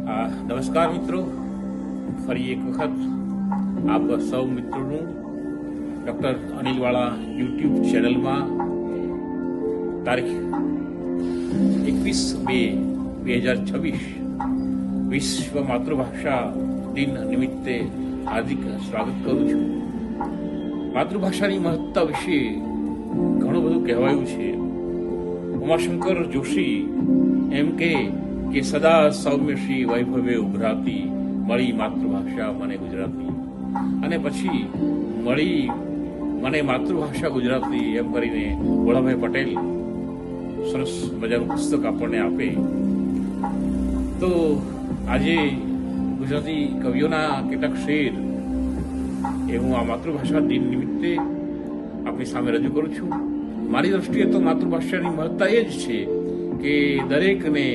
નમસ્કાર મિત્રો, ફરી એક વખત આપ સૌ મિત્રોનું ડૉક્ટર અનિલવાળા યુટ્યુબ ચેનલમાં તારીખ 21/2/2026 વિશ્વ માતૃભાષા દિન નિમિત્તે હાર્દિક સ્વાગત કરું છું. માતૃભાષાની મહત્તા વિશે ઘણું બધું કહેવાયું છે. ઉમાશંકર જોશી એમ કે સદા સૌમ્ય શ્રી વૈભવે ઉભરાતી મળી માતૃભાષા મને ગુજરાતી, અને પછી મળી મને માતૃભાષા ગુજરાતી એમ કરીને ભોળાભાઈ પટેલ સરસ મજાનું પુસ્તક આપણને આપે. તો આજે ગુજરાતી કવિઓના કેટલાક શેર એ હું આ માતૃભાષા દિન નિમિત્તે આપણી સામે રજૂ કરું છું. મારી દ્રષ્ટિએ તો માતૃભાષાની મહત્તા એ જ છે કે દરેકને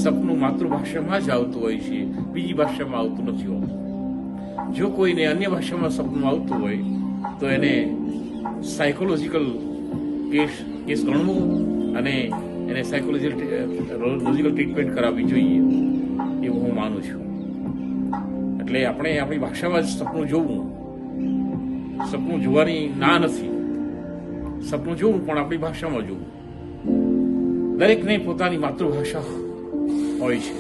સપનું માતૃભાષામાં જ આવતું હોય છે, બીજી ભાષામાં આવતું નથી હોતું. જો કોઈને અન્ય ભાષામાં સપનું આવતું હોય તો એને સાયકોલોજીકલ કેસ ગણવું અને એને સાયકોલોજીકલ ટ્રીટમેન્ટ કરાવવી જોઈએ એવું હું માનું છું. એટલે આપણે આપણી ભાષામાં જ સપનું જોવું. સપનું જોવાની ના નથી, સપનું જોવું પણ આપણી ભાષામાં જોવું. દરેકને પોતાની માતૃભાષા હોય છે.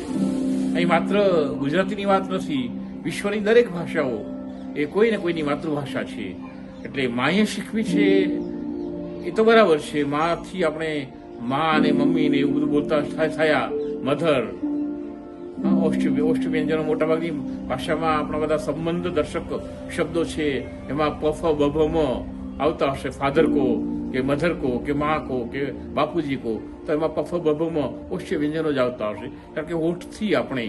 અહીં માત્ર ગુજરાતીની વાત નથી, વિશ્વની દરેક ભાષાઓ એ કોઈને કોઈની માતૃભાષા છે. એટલે માએ શીખવી છે એ તો બરાબર છે, માથી આપણે મા અને મમ્મી ને એવું બધું બોલતા થયા, મધર, ઓષ્ટ વ્યંજનો મોટાભાગની ભાષામાં આપણા બધા સંબંધ દર્શક શબ્દો છે, એમાં પફ બભમ આવતા હશે. ફાધર કો કે મધર કો કે મા કો કે બાપુજી કો, તો એમાં પફ બભમાં ઓષ્ઠ્ય વ્યંજનો જ આવતા હશે, કારણ કે હોઠથી આપણે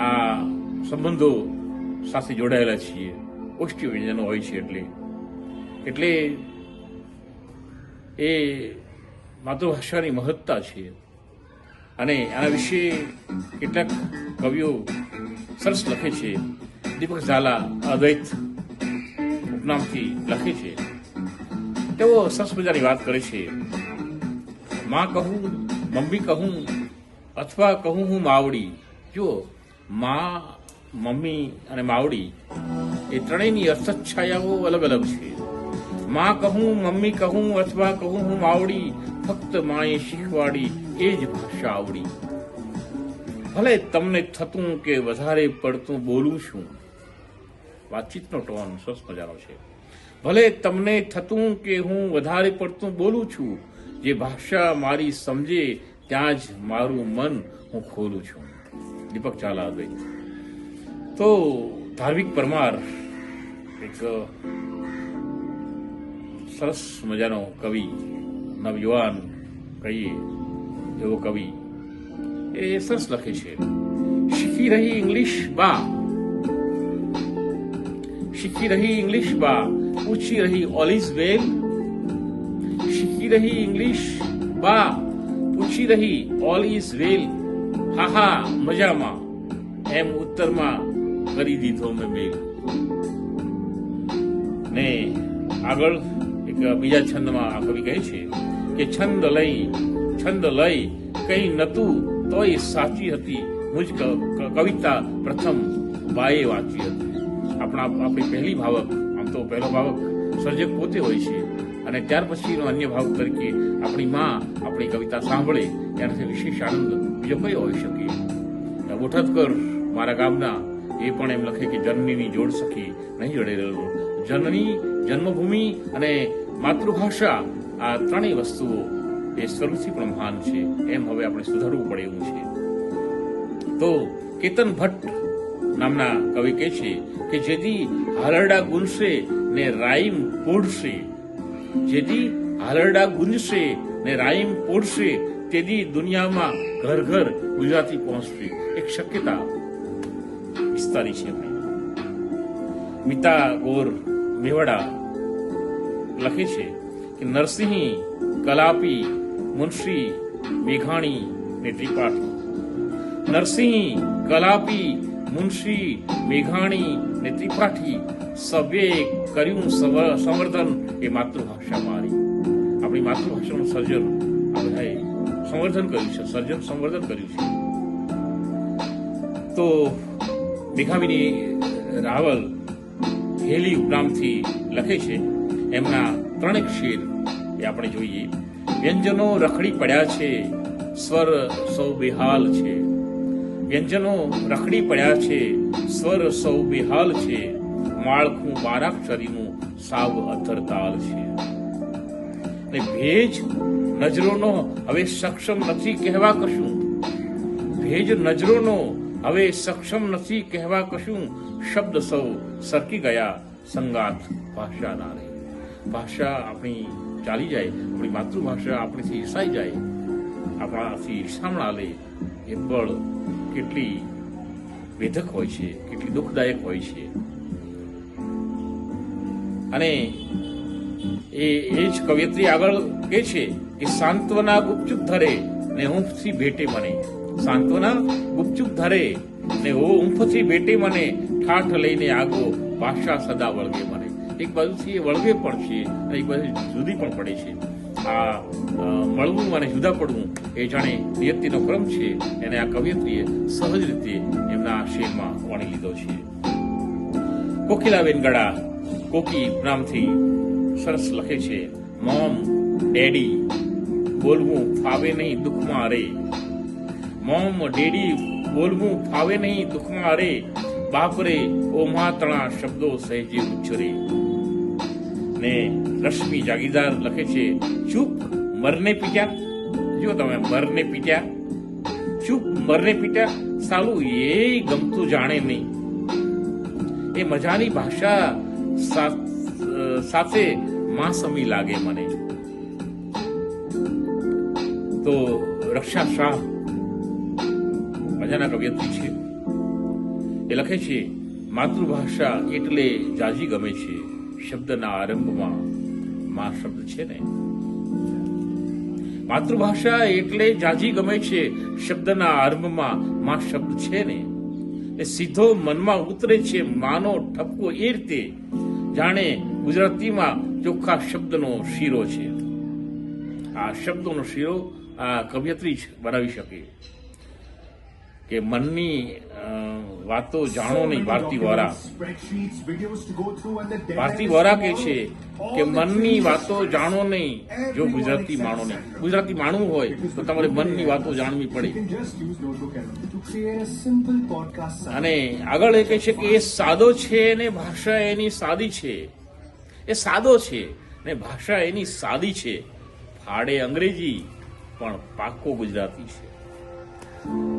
આ સંબંધો સાથે જોડાયેલા છીએ. ઓષ્ઠ્ય વ્યંજનો હોય છે એટલે એ માતૃભાષાની મહત્તા છે. અને આના વિશે કેટલાક કવિઓ સરસ લખે છે. દીપક ઝાલા અદ્વૈત ઉપનામથી લખે છે. તેઓ સરસ મજાની વાત કરે છે. માં કહું, મમ્મી કહું અથવા કહું હું માવડી. જુઓ, માં, મમ્મી અને માવડી એ ત્રણેયની અર્થછાયાઓ અલગ અલગ છે. માં કહું, મમ્મી કહું અથવા કહું હું માવડી, ફક્ત માએ શીખવાડી એ જ ભાષા આવડી. ભલે તમને થતું કે વધારે પડતું બોલું છું, વાતચીતનો ટોન સરસ મજાનો છે. ભલે તમને થતું કે હું વધારે પડતું બોલું છું, જે ભાષા મારી સમજે ત્યાં જ મારું મન હું ખોલું છું. દીપક ઝાલા અદ્વૈત. તો ધાર્મિક પરમાર એક સરસ મજાનો કવિ, નવયુવાન કહીએ એવો કવિ, એ સરસ લખે છે. શીખી રહી ઇંગ્લિશ બા, શીખી રહી ઇંગ્લિશ બા, પૂછી રહી ઓલ ઇઝ વેલ. શીખી રહી ઇંગ્લિશ બા, પૂછી રહી ઓલ ઇઝ વેલ. હા હા મજામાં, એમ ઉત્તરમાં કરી દીધો મેં મેલ. ને આગળ એક બીજા છંદમાં આ કવિ કહે છે કે છંદ લઈ કઈ નતું તોય સાચી હતી, મુજ કવિતા પ્રથમ બાએ વાંચી હતી. આપણી પહેલી ભાવક, આમ તો પહેલો ભાવક સર્જક પોતે હોય છે, અને ત્યાર પછીનો અન્ય ભાવક તરીકે આપણી માં આપણી કવિતા સાંભળે ત્યારથી વિશેષ આનંદ બીજો કયો હોઈ શકે. બોટાદકર મારા ગામના એ પણ એમ લખે કે જનનીની જોડ સખી નહીં જડે રહેલો. જનની, જન્મભૂમિ અને માતૃભાષા, આ ત્રણેય વસ્તુઓ એ સ્વરૂપથી પણ મહાન છે. એમ હવે આપણે સુધારવું પડે એવું છે. તો કેતન ભટ્ટ નામના કવિ કહે છે કે જેથી હાલરડા ગુંજશે ને રાઈમ પોઢશે, જેથી હાલરડા ગુંજશે ને રાઈમ પોઢશે, તેથી દુનિયામાં ઘર ઘર ગુજરાતી પહોંચશે. એક શક્યતા વિસ્તારી છે. મિતા ગોર મેવાડા લખે છે કે નરસિંહ, કલાપી, મુનશી, મેઘાણી ને ત્રિપાઠી. નરસિંહ, કલાપી, મુનશી, મેઘાણી ને ત્રિપાઠી સભ્યે કર્યું સંવર્ધન એ માતૃભાષા મારી. આપણી માતૃભાષાનું સર્જન આ બધાએ સંવર્ધન કર્યું છે, સર્જન સંવર્ધન કર્યું છે. તો મેઘાવિની રાવલ હેલી ઉપનામથી લખે છે. એમના 3 શેર એ આપણે જોઈએ. વ્યંજનો રખડી પડ્યા છે, સ્વર સૌ બેહાલ છે. વ્યંજનો રખડી પડ્યા છે, સ્વર સૌ બેહાલ છે. માળખું બારાક્ષરીનું સાવ અધરતાલ છે. ને ભેજ નજરોનો હવે સક્ષમ નથી કહેવા કશું. ભેજ નજરોનો હવે સક્ષમ નથી કહેવા કશું. શબ્દ સૌ સરકી ગયા, સંગાત ભાષા ના રહી. ભાષા આપણી ચાલી જાય, આપણી માતૃભાષા આપણીથી ઈર્ષાઈ જાય, આપણાથી ઈર્ષામણા લે, એ બળ કેટલી વેધક હોય છે, કેટલી દુઃખદાયક હોય છે. અને એ જ કવિયત્રી આગળ કહે છે કે સાંત્વના ગુપચુપ ધરે ને ઊંફથી ભેટે મને. સાંત્વના ગુપચુપ ધરે ને ઊંફથી ભેટે મને. ઠાઠ લઈને આગો ભાષા સદા વળગે મને. એક બાજુથી એ વળગે પણ છે અને એક બાજુ જુદી પણ પડે છે. આ મળવું અને જુદા પડવું એ જાણે નિયતિનો ક્રમ છે. એને આ કવિયત્રીએ સહજ રીતે એમના શેરમાં વણી લીધો છે. કોકિલાબેન ગડા કોકી નામથી સરસ લખે છે. મોમ ડેડી બોલવું ફાવે નહીં દુઃખમાં રે. મોમ ડેડી બોલવું ફાવે નહીં દુઃખમાં રે. બાપરે ઓમાતણા શબ્દો સહેજે ઉચ્ચરે. ને રશ્મિ જાગીરદાર લખે છે. ચૂપ મરને પીટ્યા. જો તમે મરને પીટ્યા, ચૂપ મરને પીટ્યા. સાલું એ ગમતું જાણે નહીં. એ મજાની ભાષા સાથે માસમી લાગે મને. તો રક્ષા શાહ મજાના કવિયત્રી છે. એ લખે છે માતૃભાષા એટલે જાજી ગમે છે. શબ્દના આરંભમાં માં શબ્દ છે ને. માતૃભાષા એટલે જાજી ગમે છે. શબ્દના આરંભમાં માં શબ્દ છે ને. એ સીધો મનમાં ઉતરે છે માનો ઠપકો એ રીતે જાણે ગુજરાતીમાં ચોખ્ખા શબ્દનો શીરો છે. આ શબ્દોનો શીરો આ કવિયત્રી જ બનાવી શકે. કે મનની વાતો જાણો નહીં. ભારતી વોરા કહે છે કે મનની વાતો જાણો નહીં જો ગુજરાતી માણો નહીં. ગુજરાતી માણવું હોય તો તમારે મનની વાતો જાણવી પડે. અને આગળ એ કહે છે કે એ સાદો છે ને ભાષા એની સાદી છે. એ સાદો છે ને ભાષા એની સાદી છે. ફાડે અંગ્રેજી પણ પાકો ગુજરાતી છે.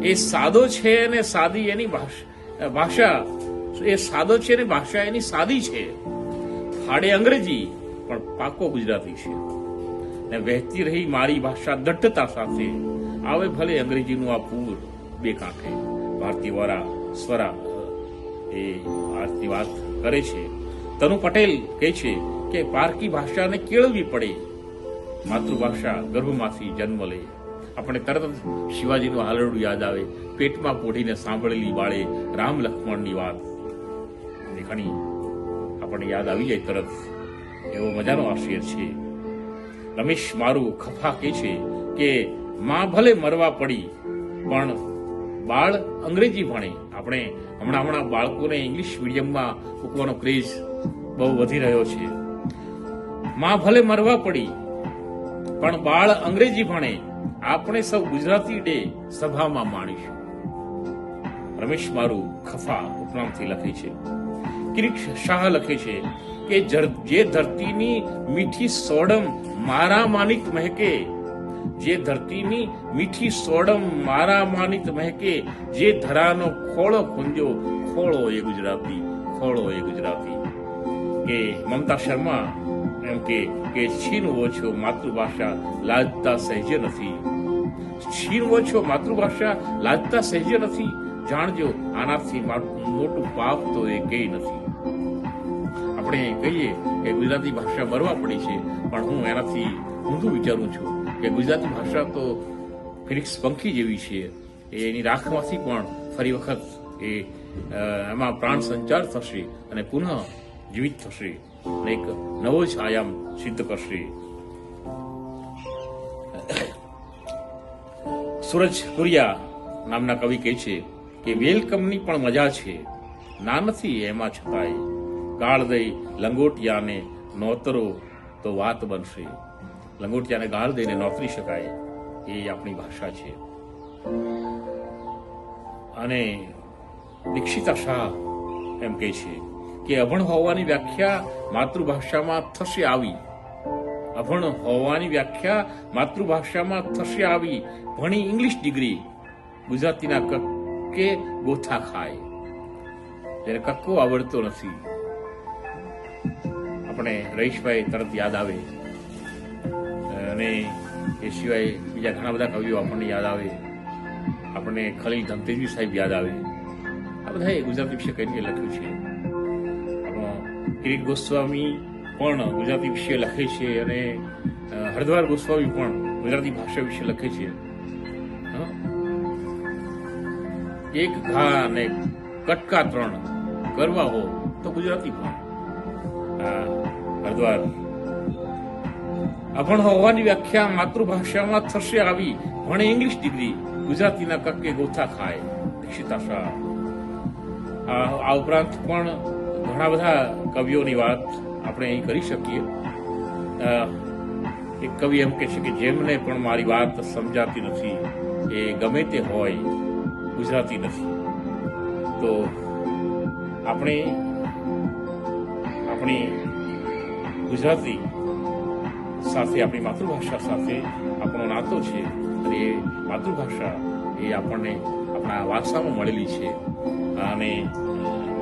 એ સાદો છે ને સાદી એની ભાષા. એ સાદો છે ને ભાષા એની સાદી છે. ફાડે અંગ્રેજી પણ પાકો ગુજરાતી છે. ને વહેતી રહી મારી ભાષા દઢતા સાથે. આવે ભલે અંગ્રેજીનું આ પૂર બે કાંઠે. ભારતી વોરા સ્વરા એ આજની વાત કરે છે. તનુ પટેલ કહે છે કે પારકી ભાષાને કેળવવી પડે. માતૃભાષા ગર્ભમાંથી જન્મ લે. આપણે તરત જ શિવાજીનું હાલરડું યાદ આવે. પેટમાં પોઢીને સાંભળેલી બાળે રામ લક્ષ્મણની વાત ઘણી આપણને યાદ આવી જાય તરત. એવો મજાનો આ શેર છે. રમેશ મારું ખફા કહે છે કે માં ભલે મરવા પડી પણ બાળ અંગ્રેજી ભણે. આપણે હમણાં બાળકોને ઇંગ્લિશ મીડિયમમાં મૂકવાનો ક્રેઝ બહુ વધી રહ્યો છે. માં ભલે મરવા પડી પણ બાળ અંગ્રેજી ભણે. આપણે સૌ ગુજરાતી ડે સભામાં માણીશું. રમેશ મારું ખફા ઉપનામથી લખે છે. કિરીટ શાહ લખે છે કે જે ધરતીની મીઠી સોડમ મારા માનિક મહેકે. જે ધરતીની મીઠી સોડમ મારા માનિક મહેકે. જે ધરાનો ખોળો ખૂંદ્યો ખોળો એ ગુજરાતી. ખોળો એ ગુજરાતી. કે મમતા શર્મા એમ કે છીનવો છો માતૃભાષા લાજતા સહેજે નથી. છીનવો છો માતૃભાષા લાજતા સહેજે નથી. જાણજો આનાથી મોટું પાપ તો એ કઈ નથી. આપણે કહીએ કે ગુજરાતી ભાષા મરવા પડી છે પણ હું એનાથી ઊંધું વિચારું છું કે ગુજરાતી ભાષા તો ફિનિક્સ પંખી જેવી છે. એની રાખમાંથી પણ ફરી વખત એ એમાં પ્રાણ સંચાર થશે અને પુનઃ જીવિત થશે અને એક નવો જ આયામ સિદ્ધ કરશે. સૂરજ કુરિયા નામના કવિ કહે છે કે વેલકમની પણ મજા છે, ના નથી એમાં છતાંય. ગાળ દઈ લંગોટિયાને નોતરો તો વાત બનશે. લંગોટિયાને ગાળ દઈને નોતરી શકાય, એ આપણી ભાષા છે. અને દીક્ષિતા શાહ એમ કહે છે કે અભણ હોવાની વ્યાખ્યા માતૃભાષામાં થશે આવી. અભણ હોવાની વ્યાખ્યા માતૃભાષામાં થશે આવી. ભણી ઇંગ્લિશ ડિગ્રી, ગુજરાતીના કક્કે ગોથા ખાય. જ્યારે કક્કો આવડતો નથી, આપણે રહીશભાઈ તરત યાદ આવે, અને એ સિવાય બીજા ઘણા બધા કવિઓ આપણને યાદ આવે. આપણને ખલીલ ધનતેજવી સાહેબ યાદ આવે. આ બધા ગુજરાતી વિશે કઈ લખ્યું છે. કિરીટ ગોસ્વામી પણ ગુજરાતી વિશે લખે છે, અને હરદ્વાર ગોસ્વામી પણ ગુજરાતી ભાષા વિશે લખે છે. એક ઘા અને કટકા ત્રણ કરવા હો તો ગુજરાતી પણ. હરદ્વાર અભણ હોવાની વ્યાખ્યા માતૃભાષામાં થશે આવી. ભણે ઇંગ્લિશ ડિગ્રી, ગુજરાતીના કક્કે ગોથા ખાય. દીક્ષિતા શાહ. આ ઉપરાંત પણ ઘણા બધા કવિઓની વાત આપણે અહીં કરી શકીએ. એક કવિ એમ કહે છે કે જેમને પણ મારી વાત સમજાતી નથી, એ ગમે તે હોય ગુજરાતી નથી. તો આપણે આપણી ગુજરાતી સાથે, આપણી માતૃભાષા સાથે આપણો નાતો છે, અને એ માતૃભાષા એ આપણને આપણા વારસામાં મળેલી છે. અને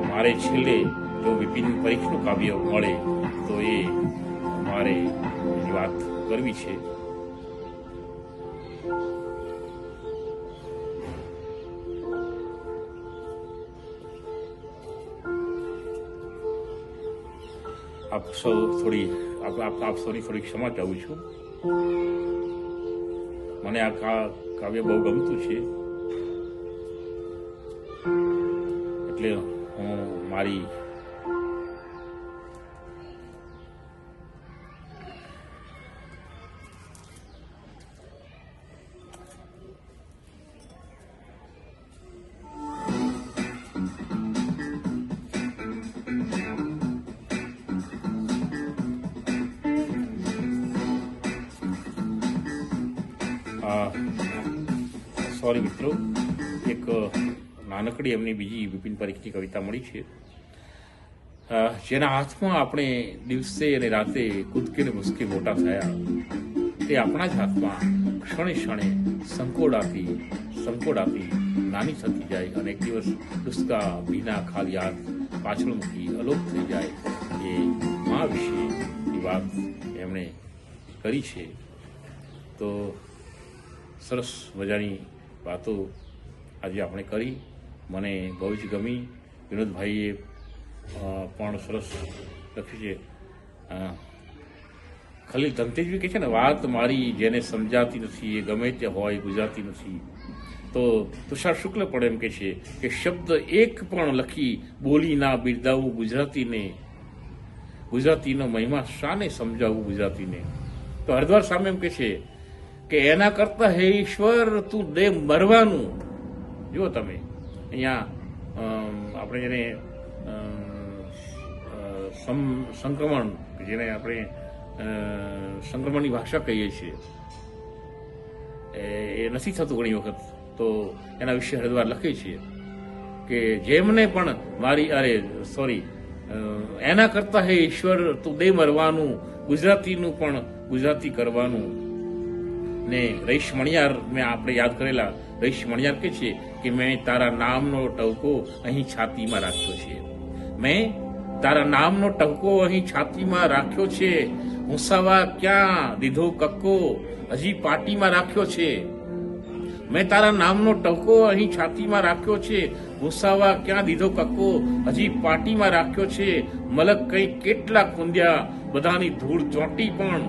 મારે છેલ્લે જો વિપિન પરીખનું કાવ્ય મળે તો એ મારે એની વાત કરવી છે. આપ સૌની થોડી ક્ષમા ચાહું છું. મને આ કાવ્ય બહુ ગમતું છે, એટલે હું મારી સોરી મિત્રો, એક નાનકડી એમની બીજી વિપિન પરીખની કવિતા મળી છે. જેના હાથમાં આપણે દિવસે અને રાતે કૂદકે ને ભૂસકે મોટા થયા, તે આપણા જ હાથમાં ક્ષણે ક્ષણે સંકોડાતી નાની થતી જાય, અને એક દિવસ ડુસકા ભીના ખાલી હાથ પાછળ મૂકી અલોપ થઈ જાય. એ મા વિશેની વાત એમણે કરી છે. તો સરસ મજાની વાતો આજે આપણે કરી, મને બહુ જ ગમી. વિનોદભાઈએ પણ સરસ લખ્યું છે. ખલીલ ધનતેજવી કહે છે ને, વાત મારી જેને સમજાતી નથી, એ ગમે તે હોય ગુજરાતી નથી. તો તુષાર શુક્લ પણ એમ કહે છે કે શબ્દ એક પણ લખી બોલી ના બિરદાવવું ગુજરાતીને, ગુજરાતીનો મહિમા શાને સમજાવવું ગુજરાતીને. તો હરદ્વાર સામે એમ કહે છે કે એના કરતા હે ઈશ્વર તું દે મરવાનું. જુઓ તમે, અહીંયા આપણે જેને સંક્રમણ, જેને આપણે સંક્રમણની ભાષા કહીએ છીએ, એ નથી થતું ઘણી વખત. તો એના વિશે હરદ્વાર લખે છે કે જેમને પણ એના કરતા હે ઈશ્વર તું દે મરવાનું, ગુજરાતીનું પણ ગુજરાતી કરવાનું. ને રહીશ મણિયાર મેં આપણે યાદ કરેલા, રહીશ મણિયાર કહે છે કે મેં તારા નામનો ટવકો અહીં છાતીમાં રાખ્યો છે. મેં તારા નામનો ટવકો અહીં છાતીમાં રાખ્યો છે. હુંસાવા ક્યાં દીધો કક્કો હજી પાટીમાં રાખ્યો છે. મેં તારા નામનો ટવકો અહીં છાતીમાં રાખ્યો છે. હુંસાવા ક્યાં દીધો કક્કો હજી પાટીમાં રાખ્યો છે. મલક કઈ કેટલા ખૂંદ્યા બધાની ધૂળ ચોંટી પણ,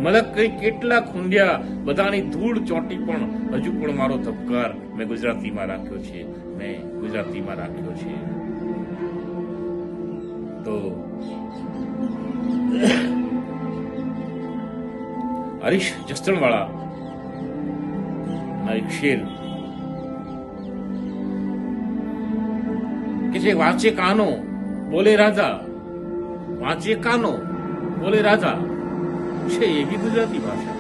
મલક કઈ કેટલા ખૂંદ્યા બધાની ધૂળ ચોંટી પણ, હજુ પણ મારો ધબકાર મેં ગુજરાતીમાં રાખ્યો છે, મેં ગુજરાતીમાં રાખ્યો છે. તો હરીશ જસદણવાળા ના એક શેર કે જે વાંચે કાનો બોલે રાધા, વાંચે કાનો બોલે રાધા છે એ બી ગુજરાતી ભાષા.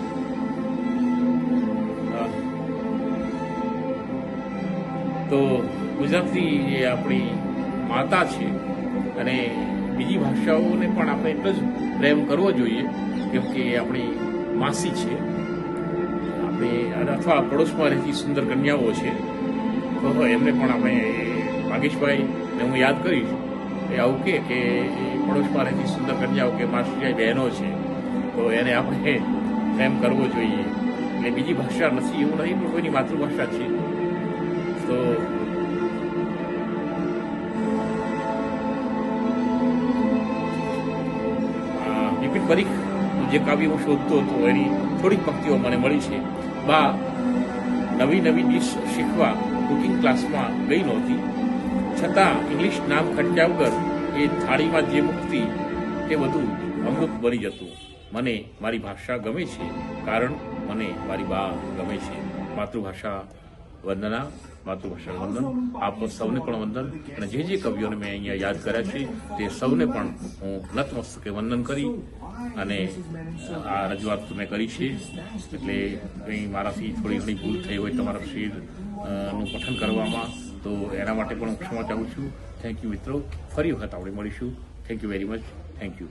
તો ગુજરાતી એ આપણી માતા છે અને બીજી ભાષાઓને પણ આપણે એટલો જ પ્રેમ કરવો જોઈએ કેમ કે એ આપણી માસી છે. આપણે અથવા પડોશમાં રહેતી સુંદર કન્યાઓ છે તો એમને પણ આપણે ભાગેશભાઈને હું યાદ કરીશ એ આવું કે પડોશમાં રહેતી સુંદર કન્યાઓ કે માસી બહેનો છે તો એને આપણે પ્રેમ કરવો જોઈએ. એટલે બીજી ભાષા નથી એવું નથી પણ કોઈની માતૃભાષા છે. તો બિપિન પરીખ જે કાવ્ય હું શોધતો હતો એની થોડીક પંક્તિઓ મને મળી છે. બા નવી નવી ડીશ શીખવા કુકિંગ ક્લાસમાં ગઈ નહોતી, છતાં ઇંગ્લિશ નામ ખટ્યા વગર એ થાળીમાં જે મૂકતી તે બધું અમૃત બની જતું. મને મારી ભાષા ગમે છે કારણ મને મારી બા ગમે છે. માતૃભાષા વંદના, માતૃભાષા વંદન. આપ સૌને પણ વંદન અને જે કવિઓને મેં અહીંયા યાદ કર્યા છે તે સૌને પણ હું નતમસ્તકે વંદન કરી અને આ રજૂઆત મેં કરી છે. એટલે કંઈ મારાથી થોડી ઘણી ભૂલ થઈ હોય તમારા શેરનું પઠન કરવામાં તો એના માટે પણ હું ક્ષમા ચાહું છું. થેન્ક યુ મિત્રો. ફરી વખત આપણે મળીશું. Thank you very much. Thank you.